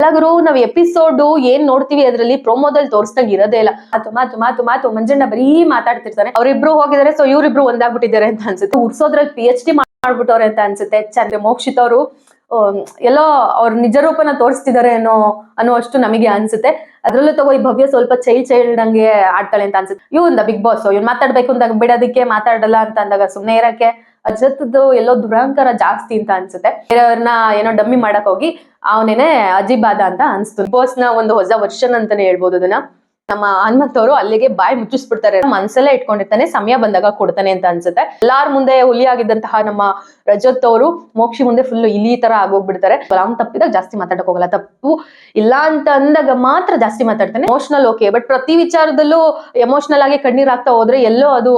ಎಲ್ಲಾದ್ರು ನಾವ್ ಎಪಿಸೋಡ್ ಏನ್ ನೋಡ್ತೀವಿ ಅದ್ರಲ್ಲಿ ಪ್ರೋಮೋದಲ್ಲಿ ತೋರಿಸ್ದಂಗ್ ಇರೋದೇ ಇಲ್ಲ. ಮಾತು ಮಂಜಣ್ಣ ಬರೀ ಮಾತಾಡ್ತಿರ್ತಾನೆ. ಅವ್ರಿಬ್ರು ಹೋಗಿದಾರೆ, ಸೊ ಇವ್ರಿಬ್ರು ಒಂದಾಗ್ಬಿಟ್ಟಿದ್ದಾರೆ ಅಂತ ಅನ್ಸುತ್ತೆ. ಉರ್ಸೋದ್ರಲ್ಲಿ PhD ಮಾಡ್ಬಿಟ್ಟವ್ರೆ ಅಂತ ಅನ್ಸುತ್ತೆ. ಚಂದ್ರ ಮೋಕ್ಷಿತ್ ಅವರು ಎಲ್ಲೋ ಅವ್ರ ನಿಜ ರೂಪನ ತೋರಿಸ್ತಿದ್ದಾರೆ ಅನ್ನೋ ನಮಗೆ ಅನ್ಸುತ್ತೆ. ಅದ್ರಲ್ಲೂ ತಗೋ ಈ ಭವ್ಯ ಸ್ವಲ್ಪ ಚೈಲ್ಡ್ ಹಂಗೆ ಆಡ್ತಾಳೆ ಅಂತ ಅನ್ಸುತ್ತೆ. ಇವ್ನ ಬಿಗ್ ಬಾಸ್ ಇವ್ನು ಮಾತಾಡ್ಬೇಕು ಅಂದಾಗ ಬಿಡೋದಕ್ಕೆ ಮಾತಾಡಲ್ಲ ಅಂತ ಅಂದಾಗ ಸುಮ್ನೆ ಇರಕ್ಕೆ ಅಜತ್ದು ಎಲ್ಲೋ ದುರಂಕಾರ ಜಾಸ್ತಿ ಅಂತ ಅನ್ಸುತ್ತೆ. ಬೇರೆಯವ್ರನ್ನ ಏನೋ ಡಮ್ಮಿ ಮಾಡಕ್ ಹೋಗಿ ಅವನೇನೆ ಅಜಿಬಾದ ಅಂತ ಅನ್ಸ್ತು. ಬಿಗ್ ಬಾಸ್ ನ ಒಂದು ಹೊಸ ವರ್ಷನ್ ಅಂತಾನೆ ಹೇಳ್ಬೋದು ಅದನ್ನ. ನಮ್ಮ ಹನುಮಂತ್ ಅವರು ಅಲ್ಲಿಗೆ ಬಾಯಿ ಮುಚ್ಚಿಸ್ಬಿಡ್ತಾರೆ. ಮನ್ಸಲ್ಲೇ ಇಟ್ಕೊಂಡಿರ್ತಾನೆ, ಸಮಯ ಬಂದಾಗ ಕೊಡ್ತಾನೆ ಅಂತ ಅನ್ಸುತ್ತೆ. ಎಲ್ಲಾರ ಮುಂದೆ ಹುಲಿ ಆಗಿದ್ದಂತಹ ನಮ್ಮ ರಜತ್ ಅವರು ಮೋಕ್ಷಿ ಮುಂದೆ ಫುಲ್ ಇಲಿ ತರ ಆಗೋಗ್ಬಿಡ್ತಾರೆ. ಅವ್ನು ತಪ್ಪಿದಾಗ ಜಾಸ್ತಿ ಮಾತಾಡಕ್ ಹೋಗಲ್ಲ, ತಪ್ಪು ಇಲ್ಲ ಅಂತ ಅಂದಾಗ ಮಾತ್ರ ಜಾಸ್ತಿ ಮಾತಾಡ್ತಾನೆ. ಎಮೋಷನಲ್ ಓಕೆ, ಬಟ್ ಪ್ರತಿ ವಿಚಾರದಲ್ಲೂ ಎಮೋಷನಲ್ ಆಗಿ ಕಣ್ಣೀರ್ ಆಗ್ತಾ ಹೋದ್ರೆ ಎಲ್ಲೋ ಅದು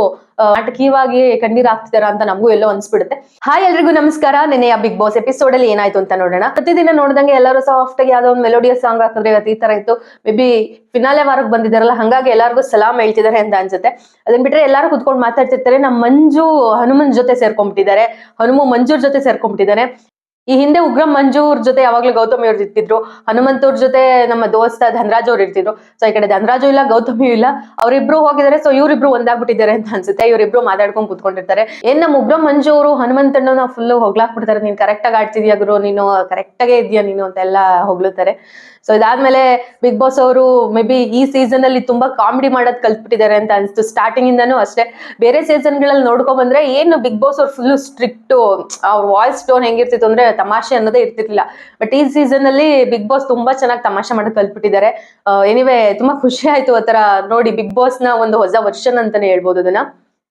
ನಾಟಕೀಯವಾಗಿ ಕಣ್ಣೀರ್ ಆಗ್ತಿದಾರ ಅಂತ ನಮಗೂ ಎಲ್ಲೋ ಅನ್ಸ್ಬಿಡುತ್ತೆ. ಹಾಯ್ ಎಲ್ರಿಗೂ ನಮಸ್ಕಾರ. ನೆನೆಯ ಬಿಗ್ ಬಾಸ್ ಎಪಿಸೋಡ್ ಅಲ್ಲಿ ಏನಾಯ್ತು ಅಂತ ನೋಡೋಣ. ಪ್ರತಿದಿನ ನೋಡ್ದಂಗೆ ಎಲ್ಲರೂ ಸಾಫ್ಟ್ ಆಗಿ ಯಾವ್ದೋ ಒಂದು ಮೆಲೋಡಿಯಸ್ ಸಾಂಗ್ ಹಾಕಿದ್ರೆ ಇವತ್ತು ಈ ತರ ಇತ್ತು. ಮೇ ಬಿ ಫಿನಾಲೆ ವಾರಕ್ಕೆ ಬಂದಿದಾರಲ್ಲ, ಹಂಗಾಗಿ ಎಲ್ಲಾರ್ಗು ಸಲಾಮ್ ಹೇಳ್ತಿದ್ದಾರೆ ಅಂತ ಅನ್ಸುತ್ತೆ. ಅದನ್ ಬಿಟ್ರೆ ಎಲ್ಲಾರು ಕುತ್ಕೊಂಡು ಮಾತಾಡ್ತಿರ್ತಾರೆ. ನಮ್ಮ ಮಂಜು ಹನುಮನ್ ಜೊತೆ ಸೇರ್ಕೊಂಡ್ಬಿಟ್ಟಿದ್ದಾರೆ, ಹನುಮ ಮಂಜೂರ್ ಜೊತೆ ಸೇರ್ಕೊಂಡ್ಬಿಟ್ಟಿದ್ದಾನೆ. ಈ ಹಿಂದೆ ಉಗ್ರಂ ಮಂಜೂರ್ ಜೊತೆ ಯಾವಾಗ್ಲೂ ಗೌತಮಿ ಅವ್ರು ಇರ್ತಿದ್ರು, ಹನುಮಂತವ್ರ ಜೊತೆ ನಮ್ಮ ದೋಸ್ತ ಧನರಾಜ್ ಅವ್ರು ಇರ್ತಿದ್ರು. ಸೊ ಈ ಕಡೆ ಧನರಾಜು ಇಲ್ಲ, ಗೌತಮಿಯೂ ಇಲ್ಲ, ಅವರಿಬ್ರು ಹೋಗಿದ್ದಾರೆ. ಸೊ ಇವ್ರಿಬ್ರು ಒಂದಾಗ್ಬಿಟ್ಟಿದ್ದಾರೆ ಅಂತ ಅನ್ಸುತ್ತೆ. ಇವ್ರಿಬ್ರು ಮಾತಾಡ್ಕೊಂಡ್ ಕುತ್ಕೊಂಡಿರ್ತಾರೆ. ಏನ್ ನಮ್ಮ ಉಗ್ರಂ ಮಂಜು ಅವರು ಹನುಮಂತನ ಫುಲ್ ಹೊಗ್ಲಾಕ್ಬಿಡ್ತಾರೆ. ನೀನ್ ಕರೆಕ್ಟ್ ಆಗಿ ಆಡ್ತಿದ್ಯಾ ಗುರು, ನೀನು ಕರೆಕ್ಟ್ ಆಗೇ ಇದೆಯಾ ನೀನು ಅಂತೆಲ್ಲ ಹೊಗಳುತ್ತಾರೆ. ಸೊ ಇದಾದ್ಮೇಲೆ ಬಿಗ್ ಬಾಸ್ ಅವರು ಮೇ ಬಿ ಈ ಸೀಸನ್ ಅಲ್ಲಿ ತುಂಬಾ ಕಾಮಿಡಿ ಮಾಡೋದ್ ಕಲ್ತ್ಬಿಟ್ಟಿದ್ದಾರೆ ಅಂತ ಅನ್ಸ್ತು. ಸ್ಟಾರ್ಟಿಂಗ್ ಇಂದಾನು ಅಷ್ಟೇ. ಬೇರೆ ಸೀಸನ್ ಗಳಲ್ಲಿ ನೋಡ್ಕೊ ಬಂದ್ರೆ ಏನು ಬಿಗ್ ಬಾಸ್ ಅವ್ರು ಫುಲ್ ಸ್ಟ್ರಿಕ್ಟ್, ಅವ್ರ ವಾಯ್ಸ್ ಟೋನ್ ಹೆಂಗಿರ್ತಿತ್ತು ಅಂದ್ರೆ ತಮಾಷೆ ಅನ್ನೋದೇ ಇರ್ತಿರ್ಲಿಲ್ಲ. ಬಟ್ ಈ ಸೀಸನ್ ಅಲ್ಲಿ ಬಿಗ್ ಬಾಸ್ ತುಂಬಾ ಚೆನ್ನಾಗಿ ತಮಾಷೆ ಮಾಡೋದ್ ಕಲ್ತ್ಬಿಟ್ಟಿದ್ದಾರೆ. ಎನಿವೆ ತುಂಬಾ ಖುಷಿ ಆಯ್ತು ಆತರ ನೋಡಿ. ಬಿಗ್ ಬಾಸ್ ನ ಒಂದು ಹೊಸ ವರ್ಷನ್ ಅಂತಾನೆ ಹೇಳ್ಬೋದು ಅದನ್ನ.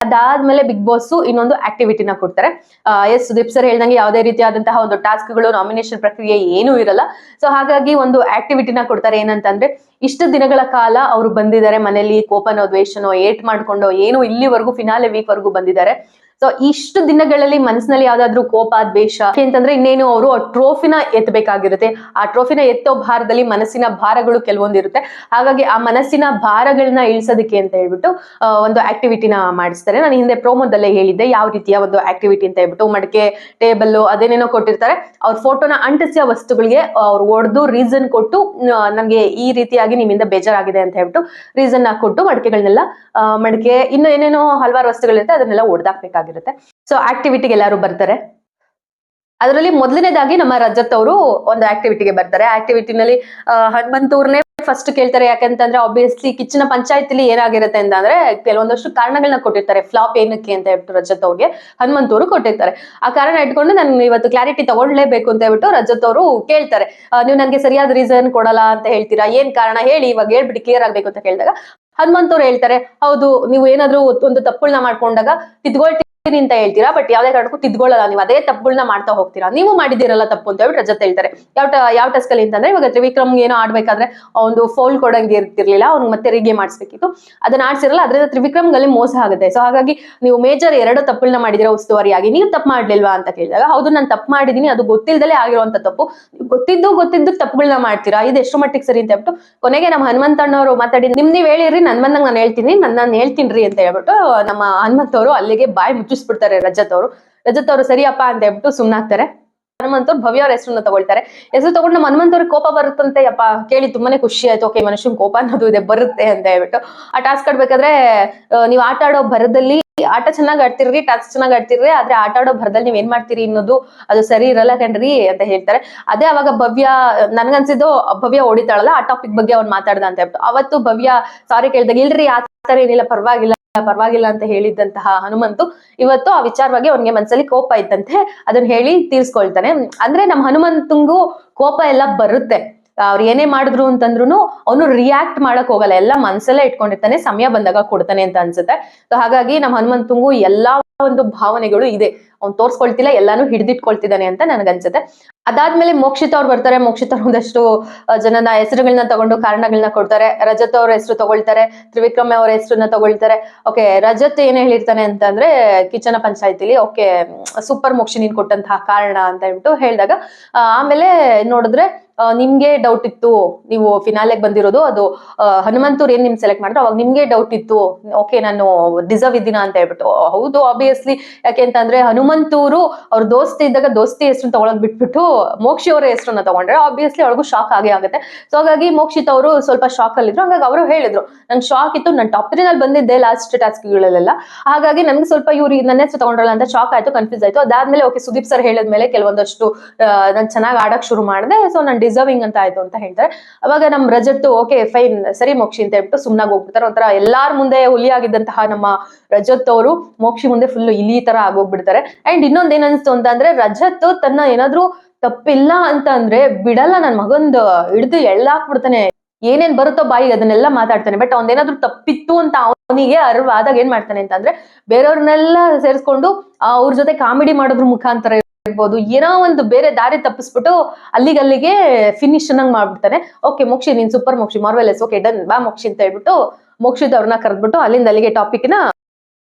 ಅದಾದ್ಮೇಲೆ ಬಿಗ್ ಬಾಸ್ ಇನ್ನೊಂದು ಆಕ್ಟಿವಿಟಿನ ಕೊಡ್ತಾರೆ. ಸುದೀಪ್ ಸರ್ ಹೇಳ್ದಂಗೆ ಯಾವುದೇ ರೀತಿಯಾದಂತಹ ಒಂದು ಟಾಸ್ಕ್ಗಳು, ನಾಮಿನೇಷನ್ ಪ್ರಕ್ರಿಯೆ ಏನೂ ಇರಲ್ಲ. ಸೊ ಹಾಗಾಗಿ ಒಂದು ಆಕ್ಟಿವಿಟಿನ ಕೊಡ್ತಾರೆ. ಏನಂತಂದ್ರೆ, ಇಷ್ಟು ದಿನಗಳ ಕಾಲ ಅವರು ಬಂದಿದ್ದಾರೆ ಮನೇಲಿ ಕೋಪನೋ ದ್ವೇಷನೋ ಏಟ್ ಮಾಡ್ಕೊಂಡು ಏನು ಇಲ್ಲಿವರೆಗೂ ಫಿನಾಲೆ ವೀಕ್ ವರ್ಗೂ ಬಂದಿದ್ದಾರೆ. ಸೊ ಇಷ್ಟು ದಿನಗಳಲ್ಲಿ ಮನಸ್ಸಿನಲ್ಲಿ ಯಾವ್ದಾದ್ರು ಕೋಪ ದ್ವೇಷ ಅಂತಂದ್ರೆ ಇನ್ನೇನು ಅವರು ಆ ಟ್ರೋಫಿನ ಎತ್ತಬೇಕಾಗಿರುತ್ತೆ. ಆ ಟ್ರೋಫಿನ ಎತ್ತೋ ಭಾರದಲ್ಲಿ ಮನಸ್ಸಿನ ಭಾರಗಳು ಕೆಲವೊಂದಿರುತ್ತೆ. ಹಾಗಾಗಿ ಆ ಮನಸ್ಸಿನ ಭಾರಗಳನ್ನ ಇಳಿಸೋದಕ್ಕೆ ಅಂತ ಹೇಳ್ಬಿಟ್ಟು ಒಂದು ಆಕ್ಟಿವಿಟಿನ ಮಾಡಿಸ್ತಾರೆ. ನಾನು ಹಿಂದೆ ಪ್ರೋಮೋದಲ್ಲೇ ಹೇಳಿದ್ದೆ ಯಾವ ರೀತಿಯ ಒಂದು ಆಕ್ಟಿವಿಟಿ ಅಂತ ಹೇಳ್ಬಿಟ್ಟು. ಮಡಕೆ, ಟೇಬಲ್ ಅದೇನೇನೋ ಕೊಟ್ಟಿರ್ತಾರೆ. ಅವ್ರ ಫೋಟೋನ ಅಂಟಿಸಿದ ವಸ್ತುಗಳಿಗೆ ಅವ್ರು ಹೊಡೆದು ರೀಸನ್ ಕೊಟ್ಟು, ನಮ್ಗೆ ಈ ರೀತಿಯಾಗಿ ನಿಮ್ಮಿಂದ ಬೇಜಾರಾಗಿದೆ ಅಂತ ಹೇಳ್ಬಿಟ್ಟು ರೀಸನ್ ಕೊಟ್ಟು ಮಡಕೆಗಳನ್ನೆಲ್ಲ ಮಡಕೆ ಇನ್ನು ಏನೇನೋ ಹಲವಾರು ವಸ್ತುಗಳಿರುತ್ತೆ ಅದನ್ನೆಲ್ಲ ಹೊಡೆದಾಕ್ಬೇಕಾಗಿರುತ್ತೆ. ಸೊ ಆಕ್ಟಿವಿಟಿಗೆ ಎಲ್ಲರೂ ಬರ್ತಾರೆ. ಅದರಲ್ಲಿ ಮೊದಲನೇದಾಗಿ ನಮ್ಮ ರಜತ್ ಅವರು ಒಂದು ಆಕ್ಟಿವಿಟಿಗೆ ಬರ್ತಾರೆ. ಆಕ್ಟಿವಿಟಿನಲ್ಲಿ ಹನುಮಂತೂರ್ನೇ ಫಸ್ಟ್ ಕೇಳ್ತಾರೆ. ಯಾಕಂತಂದ್ರೆ ಆಬ್ವಿಯಸ್ಲಿ ಕಿಚ್ಚನ ಪಂಚಾಯತಿಲಿ ಏನಾಗಿರುತ್ತೆ ಅಂತಂದ್ರೆ ಕೆಲವೊಂದಷ್ಟು ಕಾರಣಗಳನ್ನ ಕೊಟ್ಟಿರ್ತಾರೆ. ಫ್ಲಾಪ್ ಏನಕ್ಕೆ ಅಂತ ಹೇಳ್ಬಿಟ್ಟು ರಜತ್ ಅವ್ರಿಗೆ ಹನುಮಂತೂರು ಕೊಟ್ಟಿರ್ತಾರೆ. ಆ ಕಾರಣ ಇಟ್ಕೊಂಡು ನಾನು ಇವತ್ತು ಕ್ಲಾರಿಟಿ ತಗೊಳ್ಲೇಬೇಕು ಅಂತ ಹೇಳ್ಬಿಟ್ಟು ರಜತ್ ಅವರು ಕೇಳ್ತಾರೆ. ನೀವು ನನ್ಗೆ ಸರಿಯಾದ ರೀಸನ್ ಕೊಡಲ್ಲ ಅಂತ ಹೇಳ್ತೀರಾ, ಏನ್ ಕಾರಣ ಹೇಳಿ, ಇವಾಗ ಹೇಳ್ಬಿಟ್ಟು ಕ್ಲಿಯರ್ ಆಗ್ಬೇಕು ಅಂತ ಕೇಳಿದಾಗ ಹನುಮಂತವ್ರು ಹೇಳ್ತಾರೆ, ಹೌದು ನೀವು ಏನಾದ್ರೂ ಒಂದು ತಪ್ಪುಗಳನ್ನ ಮಾಡ್ಕೊಂಡಾಗ ತಿದ್ಕೊಳ್ತೀನಿ ಅಂತ ಹೇಳ್ತೀರಾ, ಬಟ್ ಯಾವ್ದೇ ಕಾರಣಕ್ಕೂ ತಿದ್ಕೊಳ್ಳಲ್ಲ, ನೀವು ಅದೇ ತಪ್ಪುಗಳನ್ನ ಮಾಡ್ತಾ ಹೋಗ್ತೀರಾ, ನೀವು ಮಾಡಿದಿರಲ್ಲ ತಪ್ಪು ಅಂತ ಹೇಳಿ ರಜತ್ ಹೇಳ್ತಾರೆ. ಯಾವ ಟಾಸ್ಕ್ ಅಲ್ಲಿ ಅಂತಂದ್ರೆ, ಇವಾಗ ತ್ರಿವಿಕ್ರಮ್ ಏನೋ ಆಡ್ಬೇಕಾದ್ರೆ ಒಂದು ಫೌಲ್ ಕೊಡಂಗೆ ಇರ್ತಿರ್ಲಿಲ್ಲ, ಅವ್ನು ಮತ್ತೆ ರೀಗೇಮ್ ಮಾಡಿಸ್ಬೇಕಿತ್ತು, ಅದನ್ನ ಆಡ್ಸಿರಲ್ಲ, ಅದರಿಂದ ತ್ರಿವಿಕ್ರಮ್ಗಲ್ಲಿ ಮೋಸ ಆಗುತ್ತೆ. ಸೊ ಹಾಗಾಗಿ ನೀವು ಮೇಜರ್ 2 ತಪ್ಪುಗಳನ್ನ ಮಾಡಿದಿರಾ ಉಸ್ತುವಾರಿಯಾಗಿ, ನೀವು ತಪ್ಪು ಮಾಡ್ಲಿಲ್ವಾ ಅಂತ ಕೇಳಿದಾಗ, ಹೌದು ನಾನು ತಪ್ಪು ಮಾಡಿದೀನಿ, ಅದು ಗೊತ್ತಿಲ್ದಲೇ ಆಗಿರುವಂತ ತಪ್ಪು, ಗೊತ್ತಿದ್ದು ತಪ್ಪುಗಳನ್ನ ಮಾಡ್ತೀರಾ, ಇದು ಎಷ್ಟು ಮಟ್ಟಿಗೆ ಸರಿ ಅಂತ ಹೇಳ್ಬಿಟ್ಟು ಕೊನೆಗೆ ನಮ್ಮ ಹನುಮಂತಣ್ಣವರು ಮಾತಾಡಿ, ನೀವ್ ಹೇಳಿರಿ, ನನ್ ಬಂದಂಗ ನಾನು ಹೇಳ್ತೀನಿ ಅಂತ ಹೇಳ್ಬಿಟ್ಟು ನಮ್ಮ ಹನುಮಂತವರು ಅಲ್ಲಿಗೆ ಬಾಯಿ ಮುಚ್ಚಿಸ್ಬಿಡ್ತಾರೆ ರಜತ್ ಅವರು ಸರಿಯಪ್ಪ ಅಂತ ಹೇಳ್ಬಿಟ್ಟು ಸುಮ್ನಾಗ್ತಾರೆ. ಹನುಮಂತವ್ರು ಭವ್ಯ ಅವ್ರ ಹೆಸರನ್ನ ತಗೊಳ್ತಾರೆ. ಹೆಸರು ತಗೊಂಡು ನಮ್ಮ ಹನುಮಂತವ್ರಿಗೆ ಕೋಪ ಬರುತ್ತಂತೆ. ಯಪ್ಪ ಕೇಳಿ ತುಂಬಾನೇ ಖುಷಿ ಆಯ್ತು. ಓಕೆ, ಮನುಷ್ಯನ್ ಕೋಪ ಅನ್ನೋದು ಇದೆ, ಬರುತ್ತೆ ಅಂತ ಹೇಳ್ಬಿಟ್ಟು ಆ ಟಾಸ್ಕ್ ಆಡ್ಬೇಕಾದ್ರೆ, ನೀವು ಆಟ ಆಡೋ ಭರದಲ್ಲಿ ಆಟ ಚೆನ್ನಾಗಿ ಆಡ್ತಿರ್ರಿ, ಟಾಸ್ಕ್ ಚೆನ್ನಾಗಿ ಆಡ್ತಿರ್ರಿ, ಆದ್ರೆ ಆಟ ಆಡೋ ಭರದಲ್ಲಿ ನೀವ್ ಏನ್ ಮಾಡ್ತೀರಿ ಅನ್ನೋದು ಅದು ಸರಿ ಇರಲ್ಲ ಕಣ್ರಿ ಅಂತ ಹೇಳ್ತಾರೆ. ಅದೇ ಅವಾಗ ಭವ್ಯ, ನನ್ಗನ್ಸಿದ್ದು ಭವ್ಯ ಹೊಡಿತಾಳಲ್ಲ, ಆ ಟಾಪಿಕ್ ಬಗ್ಗೆ ಅವ್ನು ಮಾತಾಡ್ದ ಅಂತ ಹೇಳ್ಬಿಟ್ಟು ಅವತ್ತು ಭವ್ಯ ಸಾರಿ ಕೇಳಿದಾಗ, ಇಲ್ರಿ ಆ ತರ ಏನಿಲ್ಲ, ಪರವಾಗಿಲ್ಲ ಅಂತ ಹೇಳಿದ್ದಂತಹ ಹನುಮಂತು ಇವತ್ತು ಆ ವಿಚಾರವಾಗಿ ಅವನಿಗೆ ಮನ್ಸಲ್ಲಿ ಕೋಪ ಇತ್ತಂತೆ, ಅದನ್ನ ಹೇಳಿ ತೀರ್ಸ್ಕೊಳ್ತಾನೆ. ಅಂದ್ರೆ ನಮ್ಮ ಹನುಮಂತಂಗೂ ಕೋಪ ಎಲ್ಲ ಬರುತ್ತೆ. ಅವ್ರು ಏನೇ ಮಾಡಿದ್ರು ಅಂತಂದ್ರು ಅವನು ರಿಯಾಕ್ಟ್ ಮಾಡಕ್ ಹೋಗಲ್ಲ, ಎಲ್ಲ ಮನ್ಸಲ್ಲೇ ಇಟ್ಕೊಂಡಿರ್ತಾನೆ, ಸಮಯ ಬಂದಾಗ ಕೊಡ್ತಾನೆ ಅಂತ ಅನ್ಸುತ್ತೆ. ಸೊ ಹಾಗಾಗಿ ನಮ್ಮ ಹನುಮಂತಂಗೂ ಎಲ್ಲಾ ಒಂದು ಭಾವನೆಗಳು ಇದೆ, ಅವ್ನು ತೋರ್ಸ್ಕೊಳ್ತಿಲ್ಲ, ಎಲ್ಲಾನು ಹಿಡಿದಿಟ್ಕೊಳ್ತಿದ್ದಾನೆ ಅಂತ ನನ್ಗನ್ಸುತ್ತೆ. ಅದಾದ್ಮೇಲೆ ಮೋಕ್ಷಿತ್ ಅವ್ರು ಬರ್ತಾರೆ. ಮೋಕ್ಷಿತ್ ಅವ್ರು ಒಂದಷ್ಟು ಜನನ ಹೆಸರುಗಳನ್ನ ತಗೊಂಡು ಕಾರಣಗಳನ್ನ ಕೊಡ್ತಾರೆ. ರಜತ್ ಅವ್ರ ಹೆಸರು ತಗೊಳ್ತಾರೆ, ತ್ರಿವಿಕ್ರಮ್ ಅವ್ರ ಹೆಸರನ್ನ ತಗೊಳ್ತಾರೆ. ಓಕೆ, ರಜತ್ ಏನ್ ಹೇಳಿರ್ತಾನೆ ಅಂತಂದ್ರೆ, ಕಿಚನ ಪಂಚಾಯತಿಲಿ ಓಕೆ ಸೂಪರ್ ಮೋಕ್ಷಿ ನೀನ್ ಕೊಟ್ಟಂತಹ ಕಾರಣ ಅಂತ ಹೇಳ್ಬಿಟ್ಟು ಹೇಳಿದಾಗ, ಆಮೇಲೆ ನೋಡಿದ್ರೆ ನಿಮ್ಗೆ ಡೌಟ್ ಇತ್ತು, ನೀವು ಫಿನಾಲೆಗೆ ಬಂದಿರೋದು ಅದು ಹನುಮಂತೂರ್ ಏನ್ ನಿಮ್ ಸೆಲೆಕ್ಟ್ ಮಾಡಿದ್ರು ಅವಾಗ ನಿಮ್ಗೆ ಡೌಟ್ ಇತ್ತು, ಓಕೆ ನಾನು ಡಿಸರ್ವ್ ಇದ್ದೀನ ಅಂತ ಹೇಳ್ಬಿಟ್ಟು. ಹೌದು ಆಬ್ವಿಯಸ್ಲಿ, ಯಾಕೆ ಅಂತಂದ್ರೆ ಹನುಮಂತೂರು ಅವ್ರ ದೋಸ್ತಿ ಇದ್ದಾಗ ದೋಸ್ತಿ ಹೆಸರು ತಗೊಳಕ್ ಬಿಟ್ಬಿಟ್ಟು ಮೋಕ್ಷಿ ಅವರ ಹೆಸರನ್ನ ತಗೊಂಡ್ರೆ ಆಬ್ವಿಯಸ್ಲಿ ಅವ್ರಿಗೂ ಶಾಕ್ ಆಗೇ ಆಗುತ್ತೆ. ಸೊ ಹಾಗಾಗಿ ಮೋಕ್ಷಿತ್ ಅವರು ಸ್ವಲ್ಪ ಶಾಕ್ ಅಲ್ಲಿ ಇದ್ರು. ಹಾಗಾಗಿ ಅವರು ಹೇಳಿದ್ರು ನಂಗೆ ಶಾಕ್ ಇತ್ತು, ನಾನು ಟಾಪ್ 3 ನಲ್ಲಿ ಬಂದಿದ್ದೆ ಲಾಸ್ಟ್ ಟಾಸ್ಕ್ಗಳೆಲ್ಲ, ಹಾಗಾಗಿ ನನ್ಗೆ ಸ್ವಲ್ಪ ಇವ್ರು ನನ್ನ ಹೆಸರು ತಗೊಂಡ್ರಲ್ಲ ಅಂತ ಶಾಕ್ ಆಯ್ತು, ಕನ್ಫ್ಯೂಸ್ ಆಯ್ತು. ಅದಾದ್ಮೇಲೆ ಓಕೆ ಸುದೀಪ್ ಸರ್ ಹೇಳಿದ್ಮೇಲೆ ಕೆಲವೊಂದಷ್ಟು ನಾನು ಚೆನ್ನಾಗಿ ಆಡಕ್ ಶುರು ಮಾಡಿದೆ, ಸೊ ನಾನು ಡಿಸರ್ವಿಂಗ್ ಅಂತ ಆಯ್ತು ಅಂತ ಹೇಳ್ತಾರೆ. ಅವಾಗ ನಮ್ ರಜತ್ ಓಕೆ ಫೈನ್ ಸರಿ ಮೋಕ್ಷಿ ಅಂತ ಹೇಳ್ಬಿಟ್ಟು ಸುಮ್ನಾಗಿ ಹೋಗ್ಬಿಡ್ತಾರೆ. ಒಂಥರ ಎಲ್ಲಾರ ಮುಂದೆ ಹುಲಿ ಆಗಿದ್ದಂತಹ ನಮ್ಮ ರಜತ್ ಅವರು ಮೋಕ್ಷಿ ಮುಂದೆ ಫುಲ್ ಇಲಿ ತರ ಆಗೋಗ್ಬಿಡ್ತಾರೆ. ಅಂಡ್ ಇನ್ನೊಂದ್ ಏನ್ ಅನ್ಸ್ತು ಅಂತಂದ್ರೆ, ರಜತ್ ತನ್ನ ಏನಾದ್ರೂ ತಪ್ಪಿಲ್ಲ ಅಂತ ಅಂದ್ರೆ ಬಿಡಲ್ಲ, ನನ್ ಮಗಂದ್ ಹಿಡ್ದು ಎಳ್ಳಾಕ್ಬಿಡ್ತಾನೆ, ಏನೇನ್ ಬರುತ್ತೋ ಬಾಯಿಗೆ ಅದನ್ನೆಲ್ಲ ಮಾತಾಡ್ತಾನೆ. ಬಟ್ ಅವ್ನೇನಾದ್ರೂ ತಪ್ಪಿತ್ತು ಅಂತ ಅವನಿಗೆ ಅರಿವಾದಾಗ ಏನ್ ಮಾಡ್ತಾನೆ ಅಂತಂದ್ರೆ, ಬೇರೆಯವ್ರನ್ನೆಲ್ಲ ಸೇರಿಸ್ಕೊಂಡು ಅವ್ರ ಜೊತೆ ಕಾಮಿಡಿ ಮಾಡೋದ್ರ ಮುಖಾಂತರ ಇರ್ಬೋದು, ಏನೋ ಒಂದು ಬೇರೆ ದಾರಿ ತಪ್ಪಿಸ್ಬಿಟ್ಟು ಅಲ್ಲಿಗೆ ಫಿನಿಶ್ ಅನ್ನಂಗ್ ಮಾಡ್ಬಿಡ್ತಾನೆ. ಓಕೆ ಮೋಕ್ಷಿ ನೀನ್ super Mokshi, marvellous, okay done ಬಾ ಮೋಕ್ಷಿ ಅಂತ ಹೇಳ್ಬಿಟ್ಟು ಮೋಕ್ಷಿತ್ ಅವ್ರನ್ನ ಕರೆದ್ಬಿಟ್ಟು ಅಲ್ಲಿಂದ ಅಲ್ಲಿಗೆ ಟಾಪಿಕ್ ನ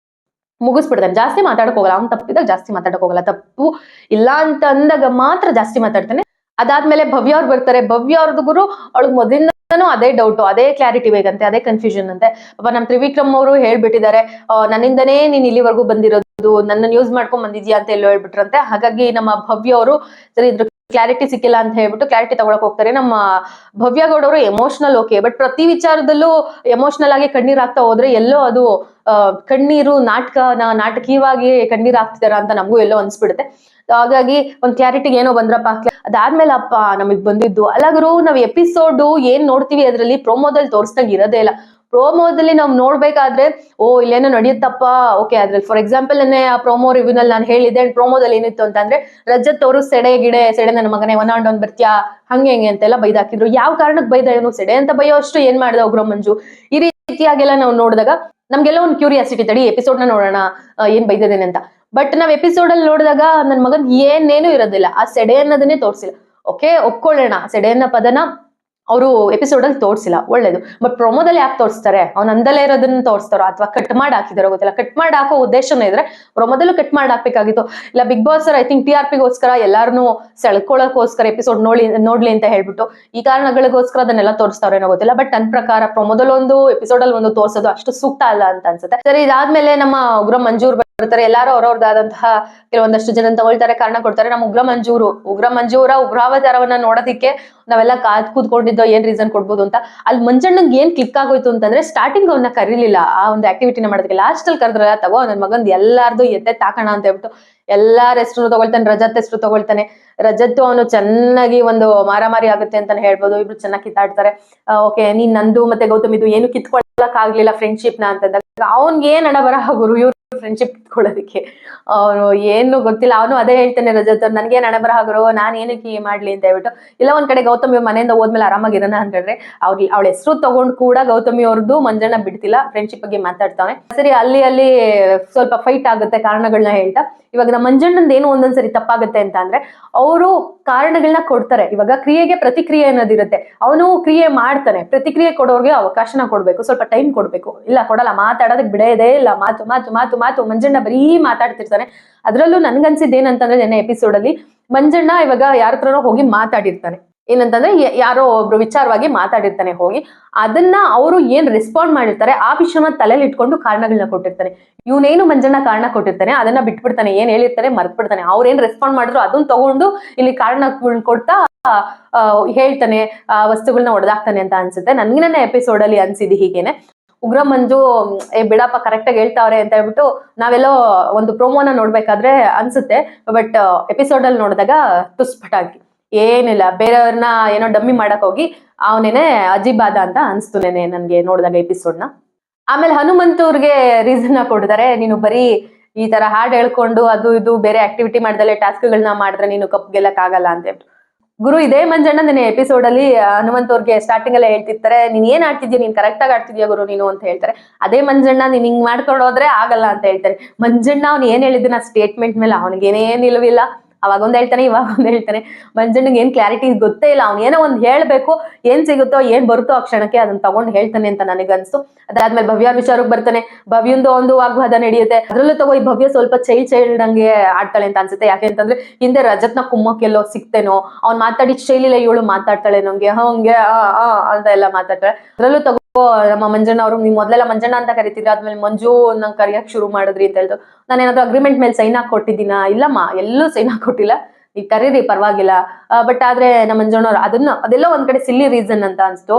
ಮುಗಿಸ್ಬಿಡ್ತಾನೆ. ಜಾಸ್ತಿ ಮಾತಾಡಕ್ ಹೋಗಲ್ಲ, ಅವ್ನು ತಪ್ಪಿದಾಗ ಜಾಸ್ತಿ ಮಾತಾಡಕ್ ಹೋಗಲ್ಲ, ತಪ್ಪು ಇಲ್ಲ ಅಂತ ಅಂದಾಗ ಮಾತ್ರ ಜಾಸ್ತಿ ಮಾತಾಡ್ತಾನೆ. ಅದಾದ್ಮೇಲೆ ಭವ್ಯ ಅವ್ರು ಬರ್ತಾರೆ. ಭವ್ಯ ಅವ್ರದ್ದು ಗುರು ಅವಳಿಗೆ ಮೊದಲಿಂದನೂ ಅದೇ ಡೌಟ್, ಅದೇ ಕ್ಲಾರಿಟಿ ಬೇಕಂತೆ, ಅದೇ ಕನ್ಫ್ಯೂಷನ್ ಅಂತೆ. ಪಾಪ ನಮ್ ತ್ರಿವಿಕ್ರಮ್ ಅವರು ಹೇಳ್ಬಿಟ್ಟಿದ್ದಾರೆ, ನನ್ನಿಂದನೇ ನೀನ್ ಇಲ್ಲಿವರೆಗೂ ಬಂದಿರೋದು, ನನ್ನ ಯೂಸ್ ಮಾಡ್ಕೊಂಡ್ ಬಂದಿದ್ಯಾ ಅಂತ ಎಲ್ಲೋ ಹೇಳ್ಬಿಟ್ರಂತೆ. ಹಾಗಾಗಿ ನಮ್ಮ ಭವ್ಯ ಅವರು ಸರಿ ಇದ್ರ ಕ್ಲಾರಿಟಿ ಸಿಕ್ಕಿಲ್ಲ ಅಂತ ಹೇಳ್ಬಿಟ್ಟು ಕ್ಲಾರಿಟಿ ತಗೊಳಕ್ ಹೋಗ್ತಾರೆ. ನಮ್ಮ ಭವ್ಯ ಗೌಡ ಅವರು ಎಮೋಷನಲ್ ಓಕೆ, ಬಟ್ ಪ್ರತಿ ವಿಚಾರದಲ್ಲೂ ಎಮೋಷನಲ್ ಆಗಿ ಕಣ್ಣೀರ್ ಆಗ್ತಾ ಹೋದ್ರೆ ಎಲ್ಲೋ ಅದು ಕಣ್ಣೀರು ನಾಟಕೀಯವಾಗಿ ಕಣ್ಣೀರ್ ಆಗ್ತಿದಾರ ಅಂತ ನಮಗೂ ಎಲ್ಲೋ ಅನ್ಸ್ಬಿಡುತ್ತೆ. ಹಾಗಾಗಿ ಒಂದ್ ಕ್ಲಾರಿಟಿಗೆ ಏನೋ ಬಂದ್ರಪ್ಪ. ಅದಾದ್ಮೇಲೆ ಅಪ್ಪ ನಮಗ್ ಬಂದಿದ್ದು ಅಲ್ಲ ಗುರು, ನಾವ್ ಎಪಿಸೋಡ್ ಏನ್ ನೋಡ್ತೀವಿ ಅದ್ರಲ್ಲಿ ಪ್ರೋಮೋದಲ್ಲಿ ತೋರಿಸ್ದಂಗ್ ಇರೋದೇ ಇಲ್ಲ. ಪ್ರೋಮೋದಲ್ಲಿ ನಾವ್ ನೋಡ್ಬೇಕಾದ್ರೆ ಓ ಇಲ್ಲೇನೋ ನಡೆಯುತ್ತಪ್ಪ, ಓಕೆ ಅದ್ರಲ್ಲಿ ಫಾರ್ ಎಕ್ಸಾಂಪಲ್ ಆ ಪ್ರೋಮೋ ರಿವ್ಯೂನಲ್ಲಿ ನಾನು ಹೇಳಿದ್ದೆ. ಅಂಡ್ ಪ್ರೋಮೋದಲ್ಲಿ ಏನಿತ್ತು ಅಂತಂದ್ರೆ, ರಜತ್ ಅವರು ಸೆಡೆ ನನ್ನ ಮಗನೇ ಒಂದ್ ಬರ್ತ್ಯಾ ಹಂಗೆ ಹೆಂಗೆ ಅಂತೆಲ್ಲ ಬೈದಾಕಿದ್ರು. ಯಾವ ಕಾರಣಕ್ಕೆ ಬೈದ, ಏನು ಸೆಡೆ ಅಂತ ಬೈಯೋ ಅಷ್ಟು ಏನ್ ಮಾಡ್ದ ಉಗ್ರ ಮಂಜು? ಈ ರೀತಿಯಾಗೆಲ್ಲ ನಾವು ನೋಡಿದಾಗ ನಮ್ಗೆಲ್ಲ ಒಂದು ಕ್ಯೂರಿಯಾಸಿಟಿ, ತಡಿ ಎಪಿಸೋಡ್ ನ ನೋಡೋಣ ಏನ್ ಬೈದಿದ್ದೇನೆ ಅಂತ. ಬಟ್ ನಾವ್ ಎಪಿಸೋಡ್ ಅಲ್ಲಿ ನೋಡಿದಾಗ ನನ್ ಮಗನ್ ಏನೇನು ಇರೋದಿಲ್ಲ, ಆ ಸೆಡೆ ಅನ್ನೋದನ್ನೇ ತೋರ್ಸಿಲ್ಲ. ಓಕೆ ಒಪ್ಕೊಳ್ಳೋಣ, ಸೆಡೆ ಅನ್ನೋ ಪದನ ಅವರು ಎಪಿಸೋಡ್ ಅಲ್ಲಿ ತೋರ್ಸಿಲ್ಲ, ಒಳ್ಳೇದು. ಬಟ್ ಪ್ರೊಮೋದಲ್ಲಿ ಯಾಕೆ ತೋರಿಸ್ತಾರೆ? ಅವ್ನ ಅಂದಲೇ ಇರೋದನ್ನ ತೋರಿಸ್ತಾರೋ ಅಥವಾ ಕಟ್ ಮಾಡಿ ಹಾಕಿದಾರೋ ಗೊತ್ತಿಲ್ಲ. ಕಟ್ ಮಾಡಿ ಹಾಕೋ ಉದ್ದೇಶನೇ ಇದ್ರೆ ಪ್ರೊಮೋದಲ್ಲೂ ಕಟ್ ಮಾಡಿ ಹಾಕ್ಬೇಕಾಗಿತ್ತು. ಇಲ್ಲ ಬಿಗ್ ಬಾಸ್ ಐ ಥಿಂಕ್ TRPಗೋಸ್ಕರ ಎಲ್ಲಾರನ್ನೂ ಸೆಳ್ಕೊಳ್ಳೋಕೋಸ್ಕರ ಎಪಿಸೋಡ್ ನೋಡ್ಲಿ ಅಂತ ಹೇಳ್ಬಿಟ್ಟು ಈ ಕಾರಣಗಳಿಗೋಸ್ಕರ ಅದನ್ನೆಲ್ಲ ತೋರಿಸ್ತಾರೇನೋ ಗೊತ್ತಿಲ್ಲ. ಬಟ್ ನನ್ನ ಪ್ರಕಾರ ಪ್ರೊಮೋದಲ್ಲಿ ಒಂದು ಎಪಿಸೋಡ್ ಅಲ್ಲಿ ಒಂದು ತೋರ್ಸೋದು ಅಷ್ಟು ಸೂಕ್ತ ಅಲ್ಲ ಅಂತ ಅನ್ಸುತ್ತೆ. ಸರಿ, ಇದಾದ್ಮೇಲೆ ನಮ್ಮ ಉಗ್ರ ಮಂಜೂರ್ ಬರ್ತಾರೆ. ಎಲ್ಲಾರು ಅವ್ರವ್ರದಾದಂತಹ ಕೆಲವೊಂದಷ್ಟು ಜನ ತಗೊಳ್ತಾರೆ, ಕಾರಣ ಕೊಡ್ತಾರೆ. ನಮ್ಮ ಉಗ್ರ ಮಂಜೂರ ಉಗ್ರಾವತಾರವನ್ನ ನೋಡೋದಿಕ್ಕೆ ನಾವೆಲ್ಲ ಕೂತ್ಕೊಂಡಿದ್ದೋ ಏನ್ ರೀಸನ್ ಕೊಡ್ಬೋದು ಅಂತ. ಅಲ್ಲಿ ಮಂಜಣ್ಣಂಗೆ ಏನ್ ಕ್ಲಿಕ್ ಆಗೋಯ್ತು ಅಂತಂದ್ರೆ, ಸ್ಟಾರ್ಟಿಂಗ್ ಅವನ್ನ ಕರೀಲಿಲ್ಲ ಆ ಒಂದು ಆಕ್ಟಿವಿಟಿನ ಮಾಡೋದಕ್ಕೆ. ಲಾಸ್ಟ್ ಅಲ್ಲಿ ಕರೆದ್ರಲ್ಲ, ತಗೋ ನನ್ ಮಗಂದ್ ಎಲ್ಲಾರ್ದು ಎತ್ತೆ ತಾಕಣ ಅಂತ ಹೇಳ್ಬಿಟ್ಟು ಎಲ್ಲಾರ ಹೆಸರು ತಗೊಳ್ತಾನೆ. ರಜತ್ ಹೆಸರು ತಗೊಳ್ತಾನೆ. ರಜತ್ ಅವನು ಚೆನ್ನಾಗಿ ಒಂದು ಮಾರಾಮಾರಿ ಆಗುತ್ತೆ ಅಂತಾನೆ ಹೇಳ್ಬೋದು. ಇಬ್ರು ಚೆನ್ನಾಗಿ ಕಿತ್ತಾಡ್ತಾರೆ. ಓಕೆ ನೀನ್ ನಂದು ಮತ್ತೆ ಗೌತಮ್ ಇದು ಏನು ಕಿತ್ಕೊಳಕ್ ಆಗ್ಲಿಲ್ಲ ಫ್ರೆಂಡ್ಶಿಪ್ ನ ಅಂತಂದಾಗ ಅವ್ನ್ಗೆ ಏನ್ ಹಣ ಬರಹ ಗುರು ಇವ್ರು ಫ್ರೆಂಡ್ಶಿಪ್ ಕಿತ್ಕೊಳ್ಳೋದಕ್ಕೆ. ಅವನು ಏನು ಗೊತ್ತಿಲ್ಲ, ಅವನು ಅದೇ ಹೇಳ್ತಾನೆ ರಜತ್ ಅವ್ರು, ನನ್ಗೇನ್ ಹಣ ಬರಹ ಗುರು, ನಾನ್ ಏನಕ್ಕೆ ಮಾಡ್ಲಿ ಅಂತ ಹೇಳ್ಬಿಟ್ಟು. ಇಲ್ಲ ಒಂದ್ ಕಡೆ ಗೌತಮಿ ಮನೆಯಿಂದ ಹೋದ್ಮೇಲೆ ಆರಾಮಾಗಿರೋಣ ಅಂತಂದ್ರೆ ಅವಳ ಹೆಸರು ತಗೊಂಡ್ ಕೂಡ ಗೌತಮಿ ಅವ್ರದ್ದು ಮಂಜಣ್ಣ ಬಿಡ್ತಿಲ್ಲ, ಫ್ರೆಂಡ್ಶಿಪ್ ಬಗ್ಗೆ ಮಾತಾಡ್ತಾವೆ. ಸರಿ, ಅಲ್ಲಿ ಸ್ವಲ್ಪ ಫೈಟ್ ಆಗುತ್ತೆ ಕಾರಣಗಳನ್ನ ಹೇಳ್ತಾ. ಇವಾಗ ನಮ್ಮ ಮಂಜಣ್ಣಂದ್ ಏನು ಒಂದೊಂದ್ಸರಿ ತಪ್ಪಾಗುತ್ತೆ ಅಂತ ಅಂದ್ರೆ, ಅವರು ಕಾರಣಗಳನ್ನ ಕೊಡ್ತಾರೆ. ಇವಾಗ ಕ್ರಿಯೆಗೆ ಪ್ರತಿಕ್ರಿಯೆ ಅನ್ನೋದಿರುತ್ತೆ, ಅವನು ಕ್ರಿಯೆ ಮಾಡ್ತಾನೆ, ಪ್ರತಿಕ್ರಿಯೆ ಕೊಡೋರ್ಗೆ ಅವಕಾಶನ ಕೊಡ್ಬೇಕು, ಸ್ವಲ್ಪ ಟೈಮ್ ಕೊಡ್ಬೇಕು. ಇಲ್ಲ ಕೊಡಲ್ಲ, ಮಾತಾಡೋದಕ್ಕೆ ಬಿಡೋದೇ ಇಲ್ಲ, ಮಾತು ಮಾತು ಮಾತು ಮಾತು ಮಂಜಣ್ಣ ಬರೀ ಮಾತಾಡ್ತಿರ್ತಾನೆ. ಅದ್ರಲ್ಲೂ ನನ್ಗನ್ಸಿದ್ ಏನಂತಂದ್ರೆ, ನೆನ್ನೆ ಎಪಿಸೋಡ್ ಅಲ್ಲಿ ಮಂಜಣ್ಣ ಇವಾಗ ಯಾರ ಹತ್ರನೋ ಹೋಗಿ ಮಾತಾಡಿರ್ತಾನೆ. ಏನಂತಂದ್ರೆ ಯಾರೋ ಒಬ್ರು ವಿಚಾರವಾಗಿ ಮಾತಾಡಿರ್ತಾನೆ ಹೋಗಿ, ಅದನ್ನ ಅವರು ಏನ್ ರೆಸ್ಪಾಂಡ್ ಮಾಡಿರ್ತಾರೆ ಆ ವಿಷಯನ ತಲೆಯಲ್ಲಿ ಇಟ್ಕೊಂಡು ಕಾರಣಗಳನ್ನ ಕೊಟ್ಟಿರ್ತಾನೆ. ಇವನೇನು ಮಂಜಣ್ಣ ಕಾರಣ ಕೊಟ್ಟಿರ್ತಾನೆ, ಅದನ್ನ ಬಿಟ್ಬಿಡ್ತಾನೆ, ಏನ್ ಹೇಳಿರ್ತಾರೆ ಮರ್ತ್ಬಿಡ್ತಾನೆ. ಅವ್ರೇನ್ ರೆಸ್ಪಾಂಡ್ ಮಾಡಿದ್ರು ಅದನ್ನ ತಗೊಂಡು ಇಲ್ಲಿ ಕಾರಣಗಳನ್ನ ಕೊಡ್ತಾ ಹೇಳ್ತಾನೆ, ವಸ್ತುಗಳನ್ನ ಹೊಡೆದಾಕ್ತಾನೆ ಅಂತ ಅನ್ಸುತ್ತೆ. ನನ್ಗೆ ನನ್ನ ಎಪಿಸೋಡ್ ಅಲ್ಲಿ ಅನ್ಸಿದ್ದು ಹೀಗೇನೆ. ಉಗ್ರ ಮಂಜು ಬಿಡಪ್ಪ ಕರೆಕ್ಟ್ ಆಗಿ ಹೇಳ್ತಾವ್ರೆ ಅಂತ ಹೇಳ್ಬಿಟ್ಟು ನಾವೆಲ್ಲೋ ಒಂದು ಪ್ರೋಮೋನ ನೋಡ್ಬೇಕಾದ್ರೆ ಅನ್ಸುತ್ತೆ. ಬಟ್ ಎಪಿಸೋಡ್ ಅಲ್ಲಿ ನೋಡಿದಾಗ ತುಸ್ಪಟಾಗಿ ಏನಿಲ್ಲ, ಬೇರೆಯವ್ರನ್ನ ಏನೋ ಡಮ್ಮಿ ಮಾಡಕ್ ಹೋಗಿ ಅವನೇನೆ ಅಜಿಬಾದ ಅಂತ ಅನ್ಸ್ತು ನನ್ಗೆ ನೋಡಿದಾಗ ಎಪಿಸೋಡ್ನ. ಆಮೇಲೆ ಹನುಮಂತೂರ್ಗೆ ರೀಸನ್ ಕೊಡ್ತಾರೆ, ನೀನು ಬರೀ ಈ ತರ ಹಾಡ್ ಹೇಳ್ಕೊಂಡು ಅದು ಇದು ಬೇರೆ ಆಕ್ಟಿವಿಟಿ ಮಾಡ್ದಲೆ ಟಾಸ್ಕ್ಗಳನ್ನ ಮಾಡಿದ್ರೆ ನೀನು ಕಪ್ ಗೆಲ್ಲಕ್ ಆಗಲ್ಲ ಅಂತ ಹೇಳ್ಬಿಟ್ಟು. ಗುರು ಇದೇ ಮಂಜಣ್ಣ ನಿನ್ನೆ ಎಪಿಸೋಡ್ ಅಲ್ಲಿ ಹನುಮಂತವ್ರಿಗೆ ಸ್ಟಾರ್ಟಿಂಗ್ ಎಲ್ಲ ಹೇಳ್ತಿರ್ತಾರೆ, ನೀನ್ ಏನ್ ಆಡ್ತಿದ್ಯಾ, ನೀನ್ ಕರೆಕ್ಟ್ ಆಗಿ ಆಡ್ತಿದ್ಯಾ ಗುರು ನೀನು ಅಂತ ಹೇಳ್ತಾರೆ. ಅದೇ ಮಂಜಣ್ಣ ನೀನ್ ಹಿಂಗ್ ಮಾಡ್ಕೊಂಡು ಹೋದ್ರೆ ಆಗಲ್ಲ ಅಂತ ಹೇಳ್ತಾರೆ. ಮಂಜಣ್ಣ ಅವ್ನು ಏನ್ ಹೇಳಿದ್ನ ಸ್ಟೇಟ್ಮೆಂಟ್ ಮೇಲೆ ಅವನಿಗೇನೇ ನಿಲುವಿಲ್ಲ, ಅವಾಗ ಒಂದ್ ಹೇಳ್ತಾನೆ, ಇವಾಗ ಒಂದ್ ಹೇಳ್ತಾನೆ. ಮಂಜಣ್ಣಗೆ ಏನ್ ಕ್ಲಾರಿಟಿ ಗೊತ್ತೇ ಇಲ್ಲ. ಅವ್ನ್ ಏನೋ ಒಂದ್ ಹೇಳ್ಬೇಕು, ಏನ್ ಸಿಗುತ್ತೋ ಏನ್ ಬರುತ್ತೋ ಆ ಕ್ಷಣಕ್ಕೆ ಅದನ್ನ ತಗೊಂಡ್ ಹೇಳ್ತಾನೆ ಅಂತ ನನಗನ್ಸ್ತು. ಅದಾದ್ಮೇಲೆ ಭವ್ಯ ವಿಚಾರಕ್ಕೆ ಬರ್ತಾನೆ. ಭವ್ಯಂದು ಒಂದು ವಾಗ್ವಾದ ನಡೆಯುತ್ತೆ. ಅದ್ರಲ್ಲೂ ತಗೋ ಈ ಭವ್ಯ ಸ್ವಲ್ಪ ಚೈಲ್ಡ್ ಹಂಗೆ ಆಡ್ತಾಳೆ ಅಂತ ಅನ್ಸುತ್ತೆ. ಯಾಕೆ ಅಂತಂದ್ರೆ ಹಿಂದೆ ರಜತ್ನ ಕುಮ್ಮಕ್ಕೆ ಎಲ್ಲೋ ಸಿಕ್ತೇನೋ, ಅವ್ನ್ ಮಾತಾಡಿದ ಶೈಲಿಲ್ಲ ಇವಳು ಮಾತಾಡ್ತಾಳೆ ನಂಗೆ ಹಂಗೆ ಅಂತ ಎಲ್ಲ ಮಾತಾಡ್ತಾಳೆ. ಅದ್ರಲ್ಲೂ ತಗೋ ನಮ್ಮ ಮಂಜಣ್ಣ ಅವರು, ನೀವು ಮೊದ್ಲೆಲ್ಲ ಮಂಜಣ್ಣ ಅಂತ ಕರಿತಿದ್ರಿ, ಆದ್ಮೇಲೆ ಮಂಜು ನಂಗೆ ಕರಿಯಕ್ ಶುರು ಮಾಡಿದ್ರಿ ಅಂತ ಹೇಳಿದ್ರು. ನಾನೇನಾದ್ರು ಅಗ್ರಿಮೆಂಟ್ ಮೇಲೆ ಸೈನ್ ಹಾಕಿ ಕೊಟ್ಟಿದ್ದೀನ? ಇಲ್ಲಮ್ಮ, ಎಲ್ಲೂ ಸೈನ್ ಹಾಕಿ ಕೊಟ್ಟಿಲ್ಲ. ಈಗ ಕರೀರಿ ಪರವಾಗಿಲ್ಲ. ಬಟ್ ಆದ್ರೆ ನಮ್ಮ ಮಂಜಣ್ಣವ್ರು ಅದೆಲ್ಲ ಒಂದ್ ಕಡೆ ಸಿಲ್ಲಿ ರೀಸನ್ ಅಂತ ಅನ್ಸ್ತು.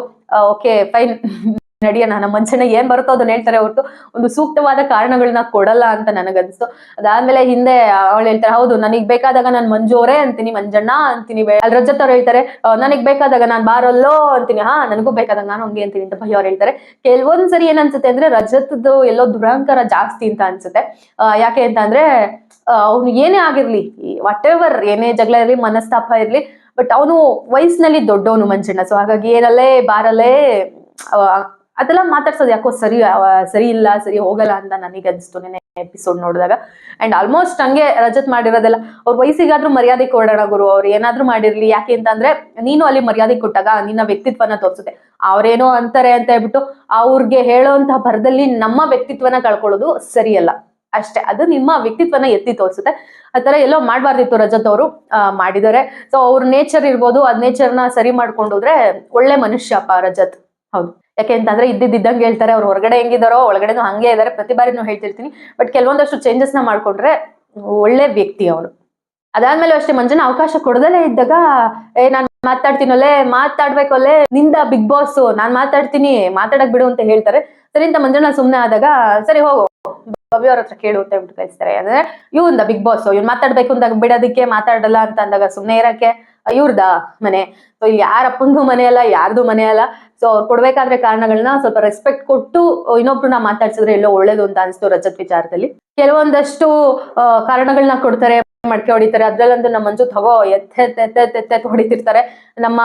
ಓಕೆ ಫೈನ್, ನಡಿಯೋಣ. ನಮ್ಮ ಮಂಜಣ್ಣ ಏನ್ ಬರುತ್ತೋ ಅದನ್ನ ಹೇಳ್ತಾರೆ ಹೊರತು ಒಂದು ಸೂಕ್ತವಾದ ಕಾರಣಗಳನ್ನ ಕೊಡಲ್ಲ ಅಂತ ನನಗನ್ಸ್ತು. ಅದಾದ್ಮೇಲೆ ಹಿಂದೆ ಅವಳು ಹೇಳ್ತಾರೆ, ಹೌದು ನನಗ್ ಬೇಕಾದಾಗ ನಾನ್ ಮಂಜು ಅವರೇ ಅಂತೀನಿ, ಮಂಜಣ್ಣ ಅಂತೀನಿ. ಅಲ್ಲಿ ರಜತ್ ಅವ್ರು ಹೇಳ್ತಾರೆ, ನನಗ್ ಬೇಕಾದಾಗ ನಾನ್ ಬಾರಲ್ಲೋ ಅಂತೀನಿ, ನನಗೂ ಬೇಕಾದಾಗ ನಾನು ಹಂಗೆ ಅಂತೀನಿ ಅಂತ ಭಯ ಅವ್ರು ಹೇಳ್ತಾರೆ. ಕೆಲವೊಂದ್ಸರಿ ಏನ್ ಅನ್ಸುತ್ತೆ ಅಂದ್ರೆ ರಜತ್ದು ಎಲ್ಲೋ ದುರಹಂಕಾರ ಜಾಸ್ತಿ ಅಂತ ಅನ್ಸುತ್ತೆ. ಯಾಕೆ ಅಂತ ಅಂದ್ರೆ ಅವ್ನು ಏನೇ ಆಗಿರ್ಲಿ, ವಾಟ್ ಎವರ್ ಏನೇ ಜಗಳ ಇರ್ಲಿ, ಮನಸ್ತಾಪ ಇರ್ಲಿ, ಬಟ್ ಅವನು ವಯಸ್ಸಿನಲ್ಲಿ ದೊಡ್ಡವನು ಮಂಜಣ್ಣ. ಸೊ ಹಾಗಾಗಿ ಏನಲ್ಲೇ ಬಾರಲ್ಲೇ ಅದೆಲ್ಲ ಮಾತಾಡ್ಸೋದು ಯಾಕೋ ಸರಿ ಇಲ್ಲ, ಸರಿ ಹೋಗಲ್ಲ ಅಂತ ನನಗೆ ಅನ್ಸ್ತು ನೆನೆ ಎಪಿಸೋಡ್ ನೋಡಿದಾಗ. ಅಂಡ್ ಆಲ್ಮೋಸ್ಟ್ ಹಂಗೆ ರಜತ್ ಮಾಡಿರೋದೆಲ್ಲ ಅವ್ರ ವಯಸ್ಸಿಗಾದ್ರೂ ಮರ್ಯಾದೆ ಕೊಡೋಣ ಗುರು, ಅವ್ರು ಏನಾದ್ರೂ ಮಾಡಿರ್ಲಿ. ಯಾಕೆ ಅಂತಂದ್ರೆ ನೀನು ಅಲ್ಲಿ ಮರ್ಯಾದೆ ಕೊಟ್ಟಾಗ ನಿನ್ನ ವ್ಯಕ್ತಿತ್ವನ ತೋರಿಸುತ್ತೆ. ಅವ್ರೇನೋ ಅಂತಾರೆ ಅಂತ ಹೇಳ್ಬಿಟ್ಟು ಅವ್ರಿಗೆ ಹೇಳೋಂತಹ ಭರದಲ್ಲಿ ನಮ್ಮ ವ್ಯಕ್ತಿತ್ವನ ಕಳ್ಕೊಳ್ಳೋದು ಸರಿಯಲ್ಲ ಅಷ್ಟೇ. ಅದು ನಿಮ್ಮ ವ್ಯಕ್ತಿತ್ವನ ಎತ್ತಿ ತೋರಿಸುತ್ತೆ. ಆತರ ಎಲ್ಲೋ ಮಾಡ್ಬಾರ್ದಿತ್ತು ರಜತ್ ಅವರು, ಮಾಡಿದ್ದಾರೆ. ಸೊ ಅವ್ರ ನೇಚರ್ ಇರ್ಬೋದು, ಅದ್ ನೇಚರ್ನ ಸರಿ ಮಾಡ್ಕೊಂಡೋದ್ರೆ ಒಳ್ಳೆ ಮನುಷ್ಯಪ್ಪ ರಜತ್. ಹೌದು, ಯಾಕೆ ಅಂತಂದ್ರೆ ಇದ್ದಿದ್ದಂಗೆ ಹೇಳ್ತಾರೆ. ಅವ್ರು ಹೊರಗಡೆ ಹೆಂಗಿದಾರೋ ಒಳಗಡೆನೂ ಹಂಗೆ ಇದಾರೆ. ಪ್ರತಿ ಬಾರಿನೂ ಹೇಳ್ತಿರ್ತೀನಿ. ಬಟ್ ಕೆಲವೊಂದಷ್ಟು ಚೇಂಜಸ್ ನ ಮಾಡ್ಕೊಂಡ್ರೆ ಒಳ್ಳೆ ವ್ಯಕ್ತಿ ಅವರು. ಅದಾದ್ಮೇಲೆ ಅಷ್ಟೇ ಮಂಜಣ್ಣ ಅವಕಾಶ ಕೊಡದಲ್ಲೇ ಇದ್ದಾಗ, ನಾನ್ ಮಾತಾಡ್ತೀನಲ್ಲೇ, ಮಾತಾಡ್ಬೇಕಲ್ಲೇ, ನಿಂದ ಬಿಗ್ ಬಾಸ್, ನಾನ್ ಮಾತಾಡ್ತೀನಿ, ಮಾತಾಡಕ್ ಬಿಡು ಅಂತ ಹೇಳ್ತಾರೆ. ಸರಿ ಅಂತ ಮಂಜಣ್ಣ ಸುಮ್ನೆ ಆದಾಗ, ಸರಿ ಹೋಗು ಭವ್ಯ ಅವ್ರ ಹತ್ರ ಕೇಳು ಅಂತ ಹೇಳ್ಬಿಟ್ಟು ಕಳಿಸ್ತಾರೆ. ಅಂದ್ರೆ ಇವ್ನ ಬಿಗ್ ಬಾಸ್, ಇವ್ನು ಮಾತಾಡ್ಬೇಕು ಅಂದಾಗ ಬಿಡೋದಕ್ಕೆ, ಮಾತಾಡಲ್ಲ ಅಂತ ಅಂದಾಗ ಸುಮ್ನೆ ಇರಕ್ಕೆ ಇವ್ರದ ಮನೆ. ಸೊ ಯಾರಪ್ಪಂದು ಮನೆ ಅಲ್ಲ, ಯಾರ್ದು ಮನೆ ಅಲ್ಲ. ಸೊ ಅವ್ರು ಕೊಡ್ಬೇಕಾದ್ರೆ ಕಾರಣಗಳನ್ನ ಸ್ವಲ್ಪ ರೆಸ್ಪೆಕ್ಟ್ ಕೊಟ್ಟು ಇನ್ನೊಬ್ರನ್ನ ಮಾತಾಡ್ಸಿದ್ರೆ ಎಲ್ಲೋ ಒಳ್ಳೇದು ಅಂತ ಅನ್ಸ್ತು ರಜತ್ ವಿಚಾರದಲ್ಲಿ. ಕೆಲವೊಂದಷ್ಟು ಕಾರಣಗಳನ್ನ ಕೊಡ್ತಾರೆ, ಮಡ್ಕೆ ಹೊಡಿತಾರೆ. ಅದ್ರಲ್ಲಂತೂ ನಮ್ಮ ಮಂಜು ತಗೋ ಎತ್ತೆ ಹೊಡಿತಿರ್ತಾರೆ. ನಮ್ಮ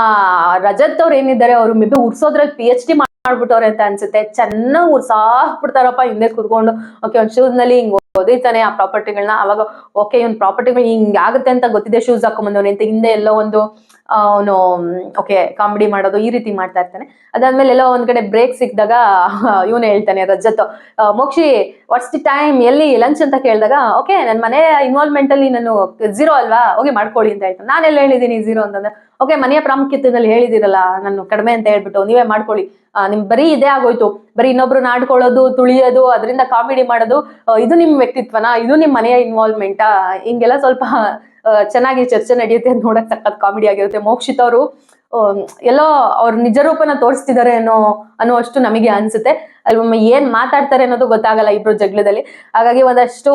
ರಜತ್ ಅವ್ರು ಏನಿದ್ದಾರೆ, ಅವ್ರು ಮೇ ಬಿ ಉರ್ಸೋದ್ರಲ್ಲಿ PhD ಮಾಡ್ಬಿಟ್ಟವ್ರೆ ಅಂತ ಅನ್ಸುತ್ತೆ. ಚೆನ್ನಾಗ್ ಉರ್ಸಾಕ್ಬಿಡ್ತಾರಪ್ಪ ಹಿಂದೆ ಕುತ್ಕೊಂಡು. ಓಕೆ, ಒಂದ್ ಶೂಸ್ ನಲ್ಲಿ ಹಿಂಗ್ ಓದಿತಾನೆ ಆ ಪ್ರಾಪರ್ಟಿಗಳನ್ನ. ಅವಾಗ ಓಕೆ, ಇವ್ನ್ ಪ್ರಾಪರ್ಟಿಗಳು ಹಿಂಗ್ ಆಗುತ್ತೆ ಅಂತ ಗೊತ್ತಿದೆ, ಶೂಸ್ ಹಾಕೊಂಡ್ಬಂದವ್ನೆ ಅಂತ ಹಿಂದೆ ಎಲ್ಲೋ ಒಂದು ಅವನು ಓಕೆ ಕಾಮಿಡಿ ಮಾಡೋದು ಈ ರೀತಿ ಮಾಡ್ತಾ ಇರ್ತಾನೆ. ಅದಾದ್ಮೇಲೆ ಎಲ್ಲೋ ಒಂದ್ ಕಡೆ ಬ್ರೇಕ್ ಸಿಕ್ಕಿದಾಗ ಇವನು ಹೇಳ್ತಾನೆ Rajat, Mokshi what's the time, ಎಲ್ಲಿ ಲಂಚ್ ಅಂತ ಕೇಳಿದಾಗ, ಓಕೆ ನನ್ ಮನೆ ಇನ್ವಾಲ್ವ್ಮೆಂಟ್ ಅಲ್ಲಿ ನಾನು 0 ಅಲ್ವಾ, ಹೋಗಿ ಮಾಡ್ಕೊಳ್ಳಿ ಅಂತ ಹೇಳ್ತಾನೆ. ನಾನೆಲ್ಲ ಹೇಳಿದೀನಿ 0 ಅಂತಂದ್ರೆ, ಓಕೆ ಮನೆಯ ಪ್ರಾಮುಖ್ಯತೆಯಲ್ಲಿ ಹೇಳಿದಿರಲ್ಲ ನಾನು ಕಡಿಮೆ ಅಂತ ಹೇಳ್ಬಿಟ್ಟು, ನೀವೇ ಮಾಡ್ಕೊಳ್ಳಿ. ನಿಮ್ ಬರೀ ಇದೇ ಆಗೋಯ್ತು, ಬರೀ ಇನ್ನೊಬ್ರು ನಾಡ್ಕೊಳ್ಳೋದು, ತುಳಿಯೋದು, ಅದರಿಂದ ಕಾಮಿಡಿ ಮಾಡೋದು, ಇದು ನಿಮ್ ವ್ಯಕ್ತಿತ್ವನಾ, ಇದು ನಿಮ್ ಮನೆಯ ಇನ್ವಾಲ್ವ್ಮೆಂಟಾ, ಹಿಂಗೆಲ್ಲ ಸ್ವಲ್ಪ ಚೆನ್ನಾಗಿ ಚರ್ಚೆ ನಡೆಯುತ್ತೆ. ನೋಡಕ್ ಸಖತ್ ಕಾಮಿಡಿ ಆಗಿರುತ್ತೆ. ಮೋಕ್ಷಿತ್ ಅವರು ಎಲ್ಲೋ ಅವ್ರ ನಿಜ ರೂಪನ ತೋರಿಸ್ತಿದ್ದಾರೆ ಅನ್ನುವಷ್ಟು ನಮಗೆ ಅನ್ಸುತ್ತೆ. ಅಲ್ಲಿ ಏನ್ ಮಾತಾಡ್ತಾರೆ ಅನ್ನೋದು ಗೊತ್ತಾಗಲ್ಲ ಇಬ್ರು ಜಗಳದಲ್ಲಿ. ಹಾಗಾಗಿ ಒಂದಷ್ಟು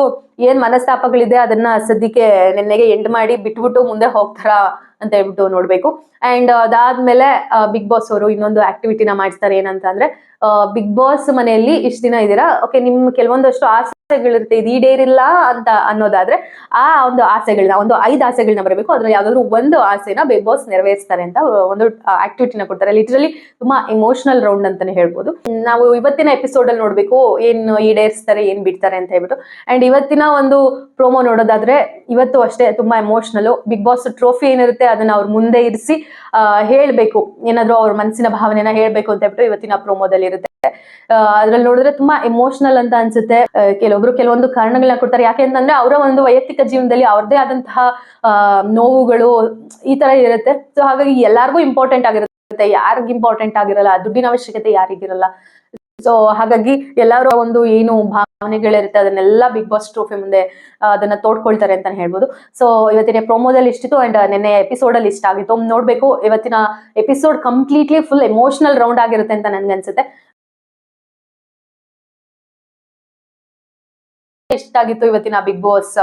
ಏನ್ ಮನಸ್ತಾಪಗಳಿದೆ ಅದನ್ನ ಸದ್ಯಕ್ಕೆ ನೆನ್ನೆಗೆ ಎಂಡ್ ಮಾಡಿ ಬಿಟ್ಬಿಟ್ಟು ಮುಂದೆ ಹೋಗ್ತಾರ ಅಂತ ಹೇಳ್ಬಿಟ್ಟು ನೋಡ್ಬೇಕು. ಅಂಡ್ ಅದಾದ್ಮೇಲೆ ಬಿಗ್ ಬಾಸ್ ಅವರು ಇನ್ನೊಂದು ಆಕ್ಟಿವಿಟಿನ ಮಾಡಿಸ್ತಾರೆ. ಏನಂತ ಅಂದ್ರೆ, ಬಿಗ್ ಬಾಸ್ ಮನೆಯಲ್ಲಿ ಇಷ್ಟ ದಿನ ಇದೀರಾ, ಓಕೆ ನಿಮ್ ಕೆಲವೊಂದಷ್ಟು ಆಸೆಗಳಿರುತ್ತೆ, ಇದು ಈಡೇರಿಲ್ಲ ಅಂತ ಅನ್ನೋದಾದ್ರೆ ಆ ಒಂದು ಆಸೆಗಳನ್ನ, ಒಂದು 5 ಆಸೆಗಳನ್ನ ಬರಬೇಕು. ಅದ್ರಲ್ಲಿ ಯಾವ್ದಾದ್ರು ಒಂದು ಆಸೆನ ಬಿಗ್ ಬಾಸ್ ನೆರವೇರಿಸ್ತಾರೆ ಅಂತ ಒಂದು ಆಕ್ಟಿವಿಟಿನ ಕೊಡ್ತಾರೆ. ಲಿಟರಲಿ ತುಂಬಾ ಇಮೋಷನಲ್ ರೌಂಡ್ ಅಂತಾನೆ ಹೇಳ್ಬೋದು. ನಾವು ಇವತ್ತಿನ ಎಪಿಸೋಡ್ ಅಲ್ಲಿ ನೋಡ್ಬೇಕು ಏನ್ ಈಡೇರಿಸ್ತಾರೆ, ಏನ್ ಬಿಡ್ತಾರೆ ಅಂತ ಹೇಳ್ಬಿಟ್ಟು. ಅಂಡ್ ಇವತ್ತಿನ ಒಂದು ಪ್ರೋಮೋ ನೋಡೋದಾದ್ರೆ, ಇವತ್ತು ಅಷ್ಟೇ ತುಂಬಾ ಎಮೋಷನಲ್. ಬಿಗ್ ಬಾಸ್ ಟ್ರೋಫಿ ಏನಿರುತ್ತೆ ಅದನ್ನ ಅವ್ರ ಮುಂದೆ ಇರಿಸಿ ಹೇಳ್ಬೇಕು, ಏನಾದ್ರು ಅವ್ರ ಮನಸ್ಸಿನ ಭಾವನೆನ ಹೇಳ್ಬೇಕು ಅಂತ ಹೇಳ್ಬಿಟ್ಟು ಇವತ್ತಿನ ಪ್ರೋಮೋದಲ್ಲಿ ಇರುತ್ತೆ. ಅದ್ರಲ್ಲಿ ನೋಡಿದ್ರೆ ತುಂಬಾ ಎಮೋಷನಲ್ ಅಂತ ಅನ್ಸುತ್ತೆ. ಕೆಲವೊಂದು ಕಾರಣಗಳನ್ನ ಕೊಡ್ತಾರೆ. ಯಾಕೆ ಅಂತಂದ್ರೆ ಅವರ ಒಂದು ವೈಯಕ್ತಿಕ ಜೀವನದಲ್ಲಿ ಅವ್ರದೇ ಆದಂತಹ ನೋವುಗಳು ಈ ತರ ಇರುತ್ತೆ. ಸೊ ಹಾಗಾಗಿ ಎಲ್ಲಾರ್ಗೂ ಇಂಪಾರ್ಟೆಂಟ್ ಆಗಿರುತ್ತೆ, ಯಾರಿಗ ಇಂಪಾರ್ಟೆಂಟ್ ಆಗಿರಲ್ಲ, ದುಡ್ಡಿನ ಅವಶ್ಯಕತೆ ಯಾರಿಗಿರಲ್ಲ. ಸೊ ಹಾಗಾಗಿ ಎಲ್ಲಾರು ಒಂದು ಏನು ಭಾವನೆಗಳಿರುತ್ತೆ ಅದನ್ನೆಲ್ಲ ಬಿಗ್ ಬಾಸ್ ಟ್ರೋಫಿ ಮುಂದೆ ಅದನ್ನ ತೋಡ್ಕೊಳ್ತಾರೆ ಅಂತ ಹೇಳ್ಬೋದು. ಸೊ ಇವತ್ತಿನ ಪ್ರೋಮೋದಲ್ಲಿ ಇಷ್ಟಿತ್ತು. ಅಂಡ್ ನೆನ್ನೆ ಎಪಿಸೋಡ್ ಅಲ್ಲಿ ಇಷ್ಟ ಆಗಿತ್ತು. ನೋಡ್ಬೇಕು, ಇವತ್ತಿನ episode completely full emotional round ಆಗಿರುತ್ತೆ ಅಂತ ನನ್ಗೆ ಅನ್ಸುತ್ತೆ. ಇಷ್ಟ ಆಗಿತ್ತು ಇವತ್ತಿನ ಬಿಗ್ ಬಾಸ್